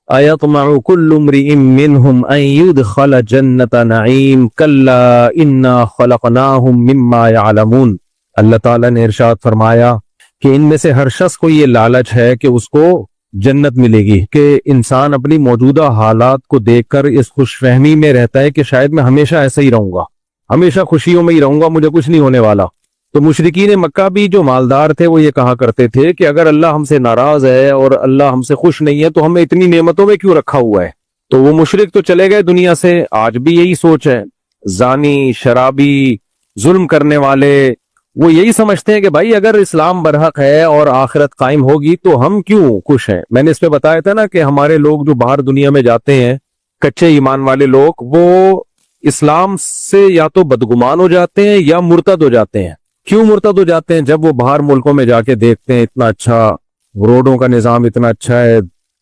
أيطمع كل امرئ منهم أن يدخل جنة نعيم كلا إنا خلقناهم مما يعلمون۔ اللہ تعالیٰ نے ارشاد فرمایا کہ ان میں سے ہر شخص کو یہ لالچ ہے کہ اس کو جنت ملے گی، کہ انسان اپنی موجودہ حالات کو دیکھ کر اس خوش فہمی میں رہتا ہے کہ شاید میں ہمیشہ ایسا ہی رہوں گا، ہمیشہ خوشیوں میں ہی رہوں گا، مجھے کچھ نہیں ہونے والا۔ تو مشرکین مکہ بھی جو مالدار تھے وہ یہ کہا کرتے تھے کہ اگر اللہ ہم سے ناراض ہے اور اللہ ہم سے خوش نہیں ہے تو ہمیں اتنی نعمتوں میں کیوں رکھا ہوا ہے؟ تو وہ مشرک تو چلے گئے دنیا سے، آج بھی یہی سوچ ہے۔ زانی، شرابی، ظلم کرنے والے وہ یہی سمجھتے ہیں کہ بھائی اگر اسلام برحق ہے اور آخرت قائم ہوگی تو ہم کیوں خوش ہیں۔ میں نے اس پہ بتایا تھا نا کہ ہمارے لوگ جو باہر دنیا میں جاتے ہیں، کچے ایمان والے لوگ، وہ اسلام سے یا تو بدگمان ہو جاتے ہیں یا مرتد ہو جاتے ہیں۔ کیوں مرتد ہو جاتے ہیں؟ جب وہ باہر ملکوں میں جا کے دیکھتے ہیں اتنا اچھا روڈوں کا نظام، اتنا اچھا ہے،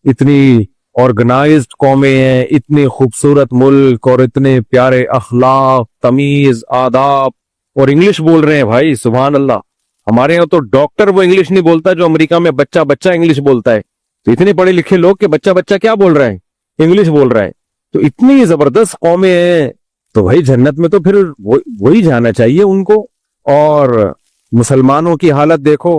اتنی آرگنائزڈ قومیں ہیں، اتنی خوبصورت ملک اور اتنے پیارے اخلاق، تمیز، آداب، اور انگلش بول رہے ہیں۔ بھائی سبحان اللہ، ہمارے یہاں تو ڈاکٹر وہ انگلش نہیں بولتا جو امریکہ میں بچہ بچہ انگلش بولتا ہے۔ تو اتنے پڑھے لکھے لوگ کہ بچہ بچہ کیا بول رہا ہے؟ انگلش بول رہا ہے۔ تو اتنی زبردست قومیں ہیں، تو بھائی جنت میں تو پھر وہی جانا چاہیے ان کو۔ اور مسلمانوں کی حالت دیکھو۔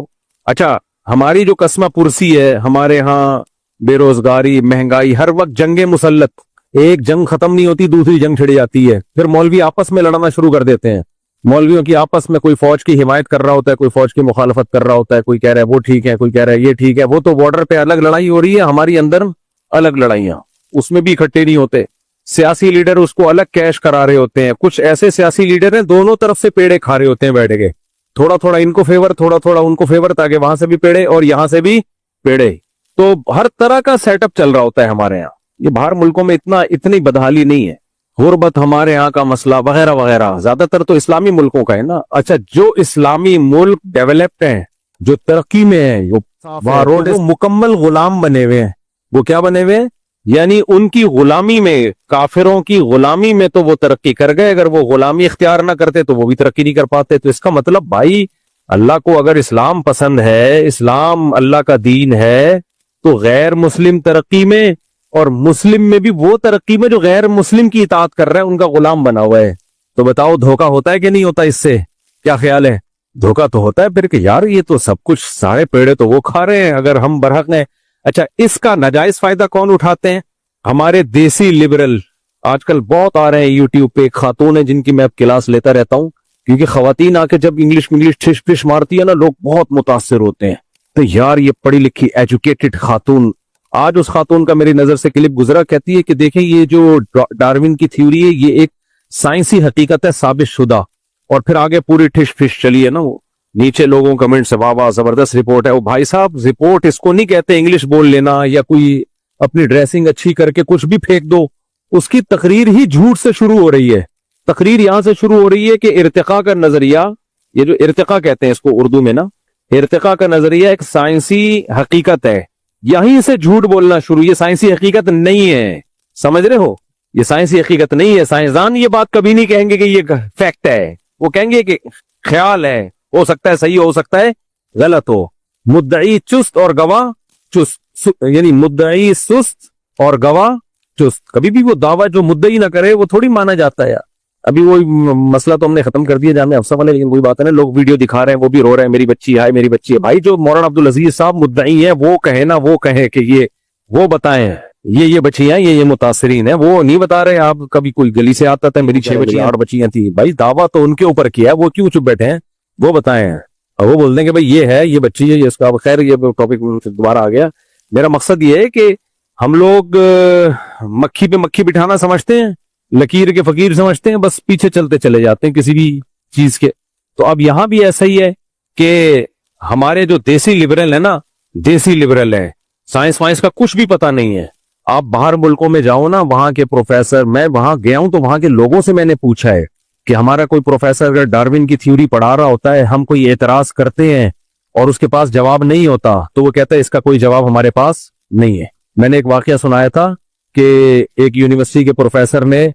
اچھا، ہماری جو قسمہ پرسی ہے، ہمارے ہاں بے روزگاری، مہنگائی، ہر وقت جنگ مسلط، ایک جنگ ختم نہیں ہوتی دوسری جنگ چھڑ جاتی ہے، پھر مولوی آپس میں لڑنا شروع کر دیتے ہیں۔ مولویوں کی آپس میں کوئی فوج کی حمایت کر رہا ہوتا ہے، کوئی فوج کی مخالفت کر رہا ہوتا ہے، کوئی کہہ رہا ہے وہ ٹھیک ہے، کوئی کہہ رہا ہے یہ ٹھیک ہے۔ وہ تو بارڈر پہ الگ لڑائی ہو رہی ہے، ہماری اندر الگ لڑائیاں، اس میں بھی اکٹھے نہیں ہوتے۔ سیاسی لیڈر اس کو الگ کیش کرا رہے ہوتے ہیں۔ کچھ ایسے سیاسی لیڈر ہیں دونوں طرف سے پیڑے کھا رہے ہوتے ہیں بیٹھ کے، تھوڑا تھوڑا ان کو فیور، تھوڑا تھوڑا ان کو فیور، تاکہ وہاں سے بھی پیڑے اور یہاں سے بھی پیڑے۔ تو ہر طرح کا سیٹ اپ چل رہا ہوتا ہے ہمارے یہاں۔ یہ باہر ملکوں میں اتنی بدحالی نہیں ہے، غربت ہمارے ہاں کا مسئلہ وغیرہ وغیرہ، زیادہ تر تو اسلامی ملکوں کا ہے نا۔ اچھا، جو اسلامی ملک ڈیولپڈ ہیں، جو ترقی میں ہیں، وہاں روڈ مکمل غلام بنے ہوئے ہیں۔ وہ کیا بنے ہوئے ہیں؟ یعنی ان کی غلامی میں، کافروں کی غلامی میں تو وہ ترقی کر گئے، اگر وہ غلامی اختیار نہ کرتے تو وہ بھی ترقی نہیں کر پاتے۔ تو اس کا مطلب بھائی، اللہ کو اگر اسلام پسند ہے، اسلام اللہ کا دین ہے، تو غیر مسلم ترقی میں اور مسلم میں بھی وہ ترقی میں جو غیر مسلم کی اطاعت کر رہا ہے، ان کا غلام بنا ہوا ہے۔ تو بتاؤ دھوکہ ہوتا ہے کہ نہیں ہوتا؟ اس سے کیا خیال ہے؟ دھوکہ تو ہوتا ہے پھر، کہ یار یہ تو سب کچھ سارے پیڑے تو وہ کھا رہے ہیں اگر ہم برحق ہیں۔ اچھا، اس کا ناجائز فائدہ کون اٹھاتے ہیں؟ ہمارے دیسی لبرل آج کل بہت آ رہے ہیں یوٹیوب پہ۔ ایک خاتون ہے جن کی میں اب کلاس لیتا رہتا ہوں، کیونکہ خواتین آ کے جب انگلش ٹھش پھش مارتی ہے نا، لوگ بہت متاثر ہوتے ہیں۔ تو یار یہ پڑھی لکھی ایجوکیٹڈ خاتون، آج اس خاتون کا میری نظر سے کلپ گزرا، کہتی ہے کہ دیکھیں یہ جو ڈارون کی تھیوری ہے یہ ایک سائنسی حقیقت ہے ثابت شدہ۔ اور پھر آگے پوری ٹھش پھش چلی ہے نا، وہ نیچے لوگوں کمنٹ سے واہ واہ زبردست رپورٹ ہے۔ وہ بھائی صاحب، رپورٹ اس کو نہیں کہتے انگلش بول لینا یا کوئی اپنی ڈریسنگ اچھی کر کے کچھ بھی پھینک دو۔ اس کی تقریر ہی جھوٹ سے شروع ہو رہی ہے۔ تقریر یہاں سے شروع ہو رہی ہے کہ ارتقاء کا نظریہ، یہ جو ارتقاء کہتے ہیں اس کو اردو میں نا، ارتقاء کا نظریہ ایک سائنسی حقیقت ہے۔ یہیں سے جھوٹ بولنا شروع، یہ سائنسی حقیقت نہیں ہے، سمجھ رہے ہو؟ یہ سائنسی حقیقت نہیں ہے۔ سائنسدان یہ بات کبھی نہیں کہیں گے کہ یہ فیکٹ ہے، وہ کہیں گے کہ خیال ہے، ہو سکتا ہے صحیح ہو سکتا ہے غلط ہو۔ مدعی چست اور گواہ چست، یعنی مدعی سست اور گواہ چست۔ کبھی بھی وہ دعویٰ جو مدعی نہ کرے وہ تھوڑی مانا جاتا ہے یار۔ ابھی وہ مسئلہ تو ہم نے ختم کر دیا جامعہ افسر والے، لیکن کوئی بات ہے نا، لوگ ویڈیو دکھا رہے ہیں، وہ بھی رو رہے ہیں میری بچی ہے میری بچی ہے۔ بھائی جو مولانا عبدالعزیز صاحب مدعی ہیں وہ کہیں نا، وہ کہیں کہ وہ بتائیں یہ بچیاں یہ متاثرین ہیں، وہ نہیں بتا رہے۔ آپ کبھی کوئی گلی سے آتا تھا میری 6 بچیاں 8 بچیاں تھیں، بھائی دعویٰ تو ان کے اوپر کیا ہے، وہ کیوں چپ بیٹھے ہیں؟ وہ بتائیں۔ اور وہ بول دیں کہ بھائی یہ ہے، یہ بچی ہے، یہ اس کا۔ خیر یہ ٹاپک دوبارہ آ گیا۔ میرا مقصد یہ ہے کہ ہم لوگ مکھی پہ مکھی بٹھانا سمجھتے ہیں، لکیر کے فقیر سمجھتے ہیں، بس پیچھے چلتے چلے جاتے ہیں کسی بھی چیز کے۔ تو اب یہاں بھی ایسا ہی ہے کہ ہمارے جو دیسی لبرل ہیں نا، دیسی لبرل ہیں، سائنس وائنس کا کچھ بھی پتہ نہیں ہے۔ آپ باہر ملکوں میں جاؤ نا، وہاں کے پروفیسر، میں وہاں گیا ہوں تو وہاں کے لوگوں سے میں نے پوچھا ہے کہ ہمارا کوئی پروفیسر اگر ڈارون کی تھیوری پڑھا رہا ہوتا ہے، ہم کوئی اعتراض کرتے ہیں اور اس کے پاس جواب نہیں ہوتا، تو وہ کہتا ہے اس کا کوئی جواب ہمارے پاس نہیں ہے۔ میں نے ایک واقعہ سنایا تھا کہ ایک یونیورسٹی کے پروفیسر نے،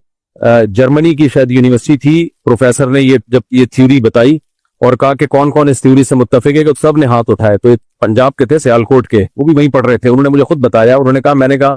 جرمنی کی شاید یونیورسٹی تھی، پروفیسر نے جب یہ تھیوری بتائی اور کہا کہ کون کون اس تھیوری سے متفق ہے، کہ سب نے ہاتھ اٹھائے۔ تو پنجاب کے تھے، سیالکوٹ کے، وہ بھی وہیں پڑھ رہے تھے، انہوں نے مجھے خود بتایا، انہوں نے کہا، میں نے کہا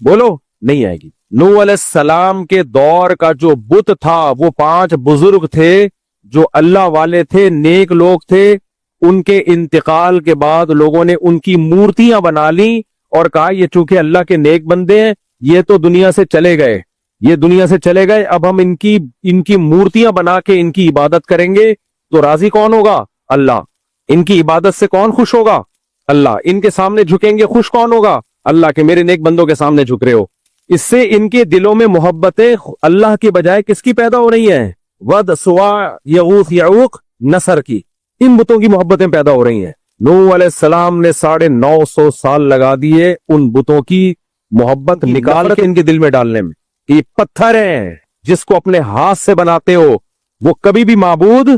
بولو نہیں آئے گی۔ نوح علیہ السلام کے دور کا جو بت تھا وہ 5 بزرگ تھے جو اللہ والے تھے، نیک لوگ تھے، ان کے انتقال کے بعد لوگوں نے ان کی مورتیاں بنا لی اور کہا یہ چونکہ اللہ کے نیک بندے ہیں یہ تو دنیا سے چلے گئے، یہ دنیا سے چلے گئے، اب ہم ان کی مورتیاں بنا کے ان کی عبادت کریں گے تو راضی کون ہوگا؟ اللہ۔ ان کی عبادت سے کون خوش ہوگا؟ اللہ۔ ان کے سامنے جھکیں گے، خوش کون ہوگا؟ اللہ، کے میرے نیک بندوں کے سامنے جھک رہے ہو۔ اس سے ان کے دلوں میں محبتیں اللہ کی بجائے کس کی پیدا ہو رہی ہیں؟ ود، سوا، یغوث، یعوق، نصر کی، ان بتوں کی محبتیں پیدا ہو رہی ہیں۔ نوح علیہ السلام نے 950 سال لگا دیے ان بتوں کی محبت نکال کے ان کے دل میں ڈالنے میں۔ یہ پتھر ہیں جس کو اپنے ہاتھ سے بناتے ہو، وہ کبھی بھی معبود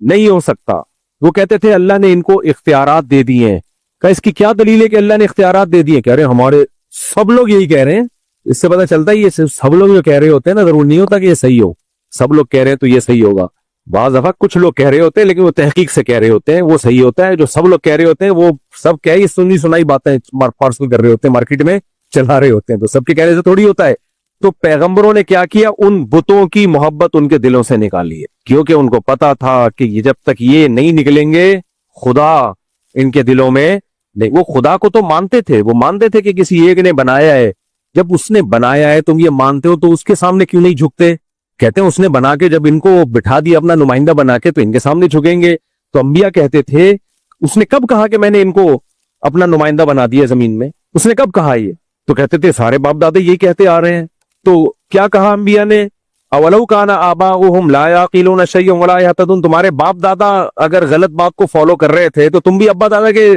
نہیں ہو سکتا۔ وہ کہتے تھے اللہ نے ان کو اختیارات دے دیے ہیں۔ کہ اس کی کیا دلیل ہے کہ اللہ نے اختیارات دے دیے؟ کہہ رہے ہیں ہمارے سب لوگ یہی کہہ رہے ہیں۔ اس سے پتہ چلتا ہے یہ سب لوگ جو کہہ رہے ہوتے ہیں نا، ضرور نہیں ہوتا کہ یہ صحیح ہو۔ سب لوگ کہہ رہے ہیں تو یہ صحیح ہوگا۔ بعض دفعہ کچھ لوگ کہہ رہے ہوتے ہیں لیکن وہ تحقیق سے کہہ رہے ہوتے ہیں، وہ صحیح ہوتا ہے۔ جو سب لوگ کہہ رہے ہوتے ہیں وہ سب کہہ سنی سنائی باتیں پارسل کر رہے ہوتے ہیں، مارکیٹ میں چلا رہے ہوتے ہیں، تو سب کے کہنے سے تھوڑی ہوتا ہے۔ تو پیغمبروں نے کیا کیا؟ ان بتوں کی محبت ان کے دلوں سے نکالی ہے، کیونکہ ان کو پتا تھا کہ یہ جب تک یہ نہیں نکلیں گے خدا ان کے دلوں میں نہیں۔ وہ خدا کو تو مانتے تھے، وہ مانتے تھے کہ کسی ایک نے بنایا ہے۔ جب اس نے بنایا ہے تم یہ مانتے ہو تو اس کے سامنے کیوں نہیں جھکتے؟ کہتے ہیں اس نے بنا کے جب ان کو بٹھا دیا اپنا نمائندہ بنا کے تو ان کے سامنے جھکیں گے۔ تو انبیاء کہتے تھے اس نے کب کہا کہ میں نے ان کو اپنا نمائندہ بنا دیا زمین میں؟ اس نے کب کہا یہ؟ تو کہتے تھے سارے باپ دادے یہی کہتے آ رہے ہیں۔ تو کیا کہا انبیاء نے؟ اولو کان آباؤہم لا یعقلون شیئا ولا یہتدون، تمہارے باپ دادا اگر غلط بات کو فالو کر رہے تھے تو تم بھی ابا دادا کے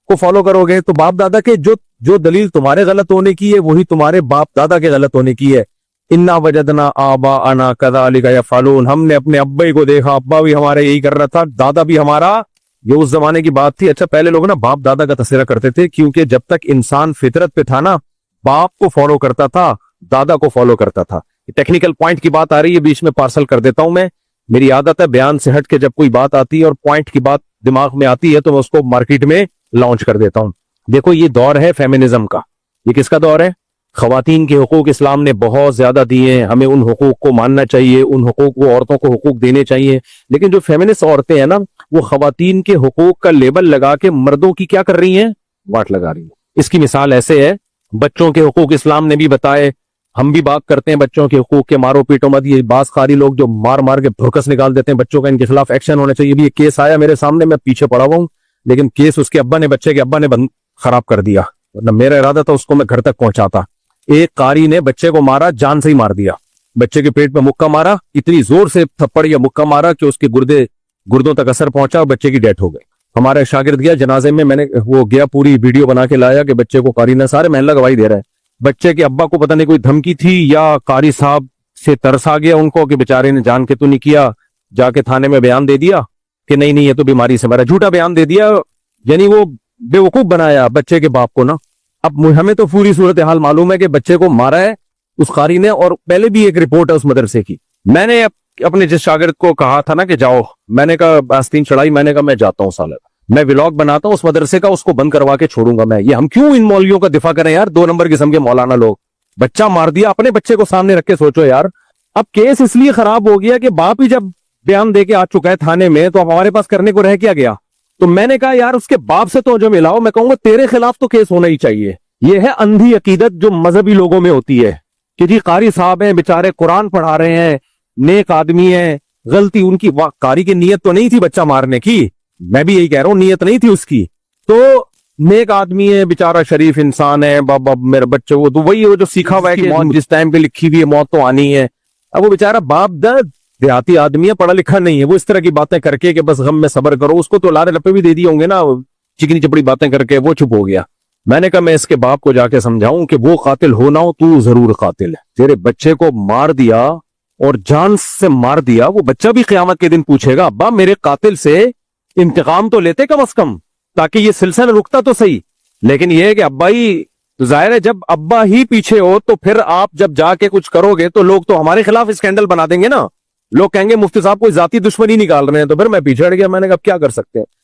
کو فالو کرو گے۔ تو باپ دادا کے جو دلیل تمہارے غلط ہونے کی ہے وہی تمہارے باپ دادا کے غلط ہونے کی ہے۔ انا وجدنا آباءنا کذالک یفعلون، ہم نے اپنے ابا کو دیکھا، ابا بھی ہمارے یہی کر رہا تھا، دادا بھی ہمارا۔ یہ اس زمانے کی بات تھی۔ اچھا پہلے لوگ نا باپ دادا کا تذکرہ کرتے تھے کیونکہ جب تک انسان فطرت پہ تھا نا، باپ کو فالو کرتا تھا، دادا کو فالو کرتا تھا۔ ٹیکنیکل پوائنٹ کی بات آ رہی ہے، بیچ میں پارسل کر دیتا ہوں میں، میری عادت ہے بیان سے ہٹ کے جب کوئی بات آتی ہے اور پوائنٹ کی بات دماغ میں آتی ہے تو میں اس کو مارکیٹ میں لانچ کر دیتا ہوں۔ دیکھو یہ دور ہے فیمنزم کا۔ یہ کس کا دور ہے؟ خواتین کے حقوق اسلام نے بہت زیادہ دیے ہیں، ہمیں ان حقوق کو ماننا چاہیے، ان حقوق کو عورتوں کو حقوق دینے چاہیے۔ لیکن جو فیمنسٹ عورتیں ہیں نا وہ خواتین کے حقوق کا لیبل لگا کے مردوں کی کیا کر رہی ہیں؟ واٹ لگا رہی ہیں۔ اس کی مثال ایسے ہے، بچوں کے حقوق اسلام نے بھی بتائے، ہم بھی بات کرتے ہیں بچوں کے حقوق کے، مارو پیٹو مت۔ یہ باز خاری لوگ جو مار مار کے بھرکس نکال دیتے ہیں بچوں کا، ان کے خلاف ایکشن ہونا چاہیے۔ بھی ایک کیس آیا میرے سامنے، میں پیچھے پڑا ہوا ہوں، لیکن کیس اس کے ابا نے، بچے کے ابا نے خراب کر دیا، ورنہ میرا ارادہ تھا اس کو میں گھر تک پہنچاتا۔ ایک قاری نے بچے کو مارا، جان سے ہی مار دیا، بچے کے پیٹ میں مکہ مارا، اتنی زور سے تھپڑ یا مکہ مارا کہ اس کے گردوں تک اثر پہنچا اور بچے کی ڈیتھ ہو گئی۔ ہمارا شاگرد گیا جنازے میں نے وہ گیا، پوری ویڈیو بنا کے لایا کہ بچے کو قاری نے، سارے محلہ گواہی دے رہے ہیں۔ بچے کے ابا کو پتہ نہیں کوئی دھمکی تھی یا قاری صاحب سے ترس آ گیا ان کو کہ بیچارے نے جان کے تو نہیں کیا، جا کے تھانے میں بیان دے دیا کہ نہیں یہ تو بیماری سے مرا، جھوٹا بیان دے دیا، یعنی وہ بے وقوف بنایا بچے کے باپ کو نا۔ اب ہمیں تو پوری صورتحال معلوم ہے کہ بچے کو مارا ہے اس قاری نے، اور پہلے بھی ایک رپورٹ ہے اس مدرسے کی۔ میں نے اپنے جس شاگرد کو کہا تھا نا کہ جاؤ، میں نے کہا آستین چڑھائی، میں نے کہا میں جاتا ہوں سالہ، میں ولاگ بناتا ہوں اس مدرسے کا، اس کو بند کروا کے چھوڑوں گا میں۔ یہ ہم کیوں ان مولویوں کا دفاع کریں یار؟ 2 نمبر قسم کے مولانا لوگ، بچہ مار دیا، اپنے بچے کو سامنے رکھ کے سوچو یار۔ اب کیس اس لیے خراب ہو گیا کہ باپ ہی جب بیان دے کے آ چکا ہے تھانے میں تو اب ہمارے پاس کرنے کو رہ کیا گیا؟ تو میں نے کہا یار اس کے باپ سے تو جو ملاؤ، میں کہوں گا تیرے خلاف تو کیس ہونا ہی چاہیے۔ یہ ہے اندھی عقیدت جو مذہبی لوگوں میں ہوتی ہے کہ جی قاری صاحب ہیں بیچارے، قرآن پڑھا رہے ہیں، نیک آدمی ہیں، غلطی ان کی، قاری کی نیت تو نہیں تھی بچہ مارنے کی، میں بھی یہی کہہ رہا ہوں نیت نہیں تھی اس کی، تو نیک آدمی ہے بیچارہ، شریف انسان ہے، بابا میرے بچے وہ تو وہی جو سیکھا ہوا ہے کہ موت جس ٹائم پہ لکھی ہوئی ہے موت تو آنی ہے۔ اب وہ بیچارہ باپ دیہاتی آدمی ہے، پڑھا لکھا نہیں ہے، وہ اس طرح کی باتیں کر کے کہ بس غم میں صبر کرو، اس کو تو لارے لپے بھی دے دیے ہوں گے نا، چکنی چپڑی باتیں کر کے وہ چپ ہو گیا۔ میں نے کہا میں اس کے باپ کو جا کے سمجھاؤں کہ وہ قاتل ہو نہ ہو تو ضرور قاتل ہے، تیرے بچے کو مار دیا اور جان سے مار دیا، وہ بچہ بھی قیامت کے دن پوچھے گا ابا میرے قاتل سے انتقام تو لیتے کم از کم تاکہ یہ سلسلہ رکتا تو صحیح۔ لیکن یہ ہے کہ ابا ہی، ظاہر ہے جب ابا ہی پیچھے ہو تو پھر آپ جب جا کے کچھ کرو گے تو لوگ تو ہمارے خلاف اسکینڈل بنا دیں گے نا، لوگ کہیں گے مفتی صاحب کوئی ذاتی دشمنی نکال رہے ہیں، تو پھر میں پیچھے ہٹ گیا۔ میں نے کہا کیا کر سکتے ہیں،